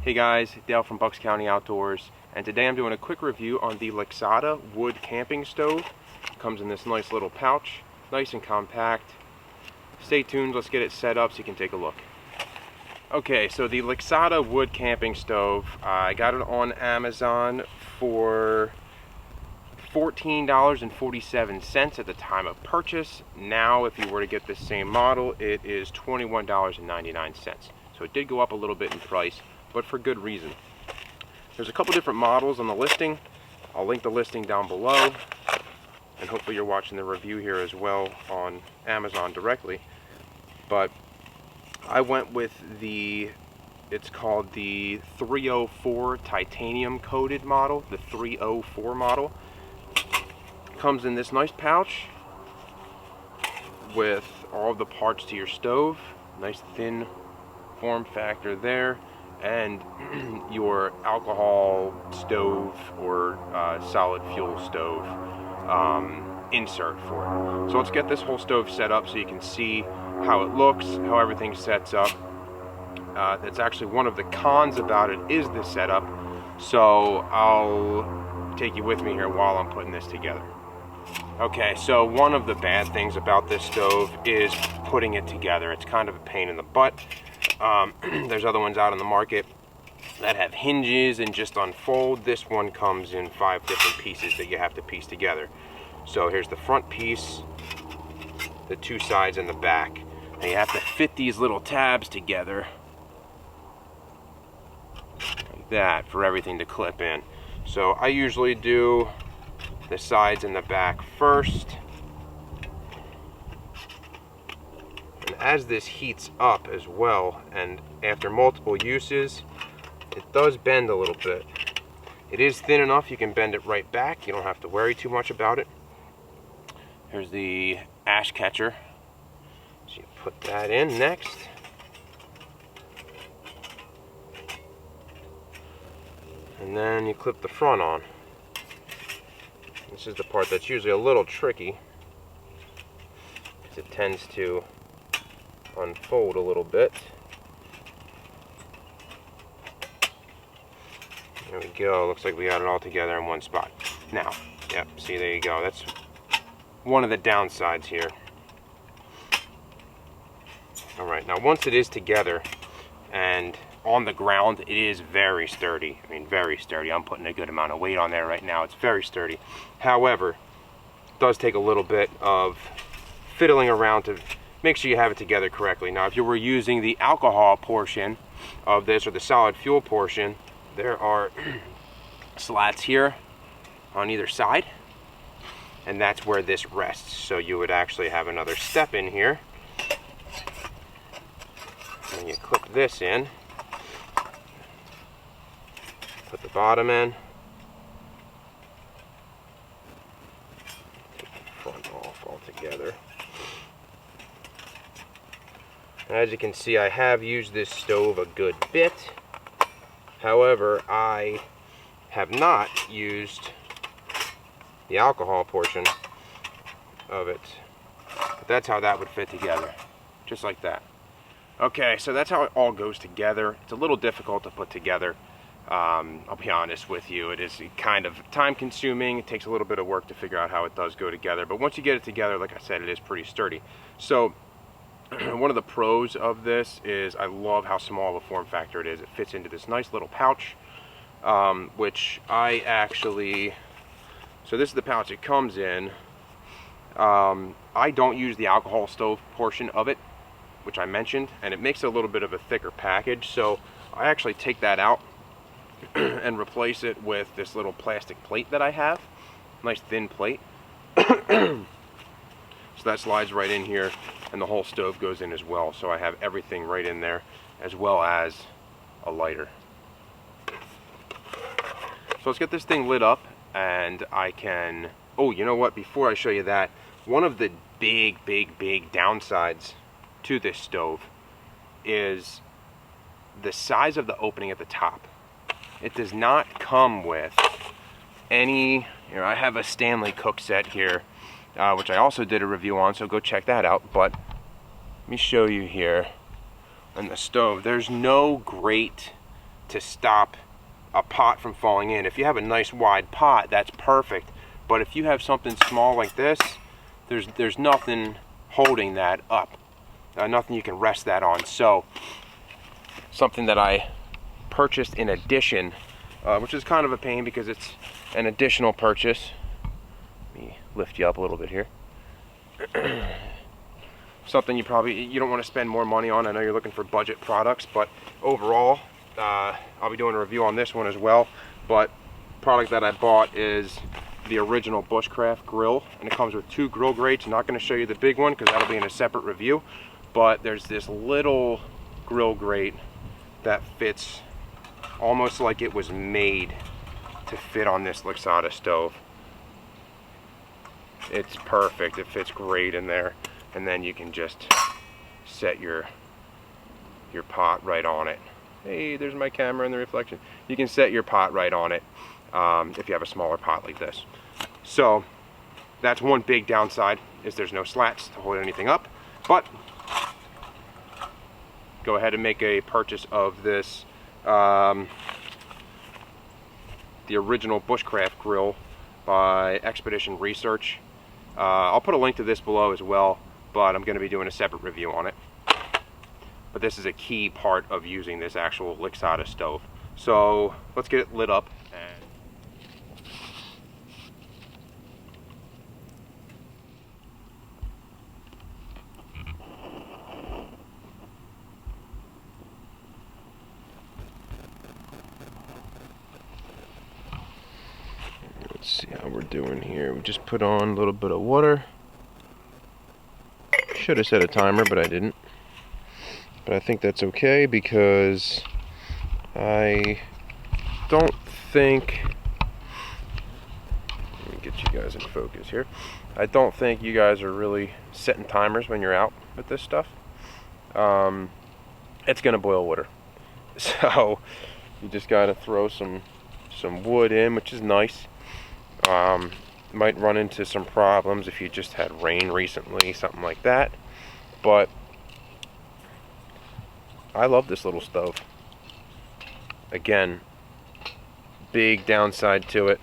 Hey guys, Dale from Bucks County Outdoors, and today I'm doing a quick review on the Lixada wood camping stove. It comes in this nice little pouch, nice and compact. Stay tuned, let's get it set up so you can take a look. Okay, so the Lixada wood camping stove, I got it on Amazon for $14.47 at the time of purchase. Now, if you were to get this same model, it is $21.99. So it did go up a little bit in price, but for good reason. There's a couple different models on the listing. I'll link the listing down below, and hopefully you're watching the review here as well on Amazon directly. But I went with it's called the 304 titanium coated model, the 304 model. Comes in this nice pouch with all of the parts to your stove, nice thin form factor there, and your alcohol stove or solid fuel stove insert for it. So let's get this whole stove set up so you can see how it looks, how everything sets up. That's actually one of the cons about it, is the setup. So I'll take you with me here while I'm putting this together. Okay, so one of the bad things about this stove is putting it together. It's kind of a pain in the butt. There's other ones out on the market that have hinges and just unfold. This one comes in 5 different pieces that you have to piece together. So here's the front piece, the 2 sides, and the back. And you have to fit these little tabs together like that for everything to clip in. So I usually do the sides and the back first. And as this heats up as well, and after multiple uses, it does bend a little bit. It is thin enough you can bend it right back. You don't have to worry too much about it. Here's the ash catcher. So you put that in next. And then you clip the front on. This is the part that's usually a little tricky, because it tends to unfold a little bit. There we go. Looks like we got it all together in one spot. Now, yep, see, there you go. That's one of the downsides here. Alright, now once it is together and on the ground, it is very sturdy. I mean, very sturdy. I'm putting a good amount of weight on there right now. It's very sturdy. However, it does take a little bit of fiddling around to make sure you have it together correctly. Now, if you were using the alcohol portion of this or the solid fuel portion, there are slats here on either side, and that's where this rests. So you would actually have another step in here, and you clip this in, put the bottom in, take the front off altogether. As you can see, I have used this stove a good bit. However, I have not used the alcohol portion of it. But that's how that would fit together, just like that. Okay, so that's how it all goes together. It's a little difficult to put together. I'll be honest with you, it is kind of time consuming. It takes a little bit of work to figure out how it does go together. But once you get it together, like I said, it is pretty sturdy. So one of the pros of this is I love how small of a form factor it is. It fits into this nice little pouch, which I actually, so this is the pouch it comes in. I don't use the alcohol stove portion of it, which I mentioned, and it makes it a little bit of a thicker package. So I actually take that out and replace it with this little plastic plate that I have, nice thin plate. So that slides right in here, and the whole stove goes in as well. So I have everything right in there, as well as a lighter. So let's get this thing lit up, and I can, oh, you know what, before I show you that, one of the big downsides to this stove is the size of the opening at the top. It does not come with any, I have a Stanley cook set here, which I also did a review on, so go check that out. But let me show you here on the stove. There's no great to stop a pot from falling in. If you have a nice wide pot, that's perfect. But if you have something small like this, there's nothing holding that up. Nothing you can rest that on. So something that I purchased in addition, which is kind of a pain because it's an additional purchase. Let me lift you up a little bit here. Something you don't want to spend more money on. I know you're looking for budget products, but overall, I'll be doing a review on this one as well. But product that I bought is the original Bushcraft grill, and it comes with 2 grill grates. I'm not going to show you the big one because that'll be in a separate review, but there's this little grill grate that fits almost like it was made to fit on this Lixada stove. It's perfect. It fits great in there, and then you can just set your pot right on it. Hey, there's my camera in the reflection. You can set your pot right on it if you have a smaller pot like this. So that's one big downside, is there's no slats to hold anything up. But go ahead and make a purchase of this the original Bushcraft grill by Expedition Research. I'll put a link to this below as well, but I'm going to be doing a separate review on it. But this is a key part of using this actual Lixada stove. So let's get it lit up. Let's see how we're doing here. We just put on a little bit of water. Should have set a timer, but I didn't. But I think that's okay because I don't think, let me get you guys in focus here. I don't think you guys are really setting timers when you're out with this stuff. It's gonna boil water. So you just gotta throw some wood in, which is nice. Might run into some problems if you just had rain recently, something like that. But I love this little stove. Again, big downside to it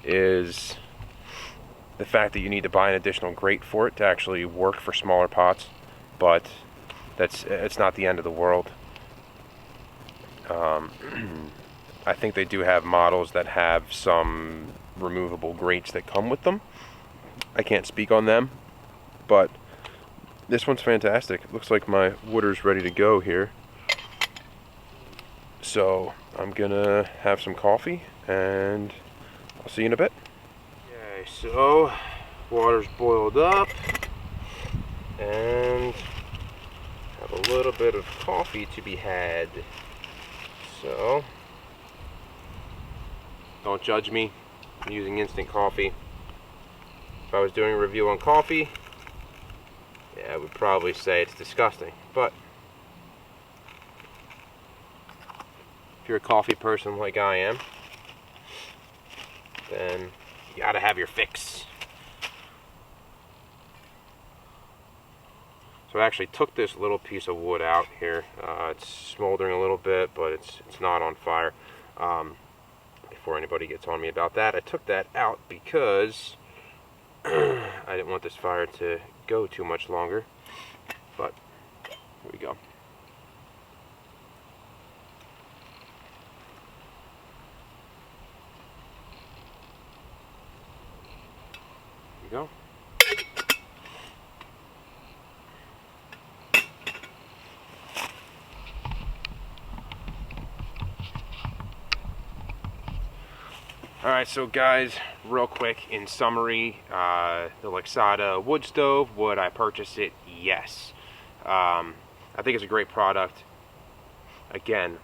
is the fact that you need to buy an additional grate for it to actually work for smaller pots, but it's not the end of the world. I think they do have models that have some removable grates that come with them. I can't speak on them, but this one's fantastic. It looks like my water's ready to go here. So I'm gonna have some coffee and I'll see you in a bit. Okay, so water's boiled up and have a little bit of coffee to be had. So don't judge me, I'm using instant coffee. If I was doing a review on coffee, yeah, I would probably say it's disgusting. But if you're a coffee person like I am, then you gotta have your fix. So I actually took this little piece of wood out here. It's smoldering a little bit, but it's not on fire. Before anybody gets on me about that, I took that out because I didn't want this fire to go too much longer. But here we go. Here we go. Alright, so guys, real quick, in summary, the Lixada wood stove, would I purchase it? Yes. I think it's a great product. Again,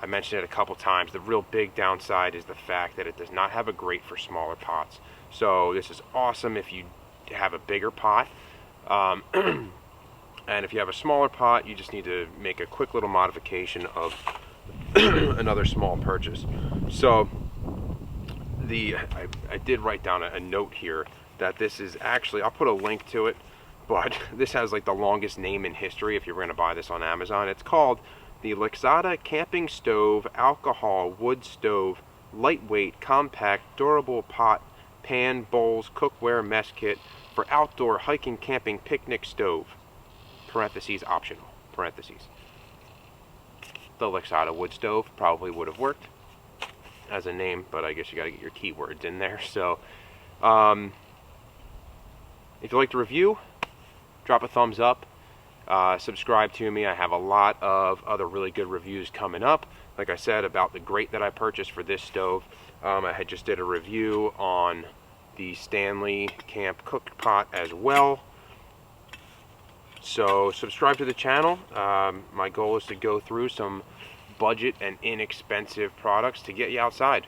I mentioned it a couple times, the real big downside is the fact that it does not have a grate for smaller pots. So this is awesome if you have a bigger pot. And if you have a smaller pot, you just need to make a quick little modification of another small purchase. So I did write down a note here that this is actually, I'll put a link to it, but this has like the longest name in history if you're going to buy this on Amazon. It's called the Lixada Camping Stove Alcohol Wood Stove Lightweight Compact Durable Pot Pan Bowls Cookware Mess Kit for Outdoor Hiking Camping Picnic Stove, parentheses optional, parentheses. The Lixada wood stove probably would have worked as a name, but I guess you got to get your keywords in there. So if you like the review, drop a thumbs up, subscribe to me. I have a lot of other really good reviews coming up. Like I said, about the grate that I purchased for this stove. I had just did a review on the Stanley Camp Cook Pot as well. So subscribe to the channel. My goal is to go through some budget and inexpensive products to get you outside.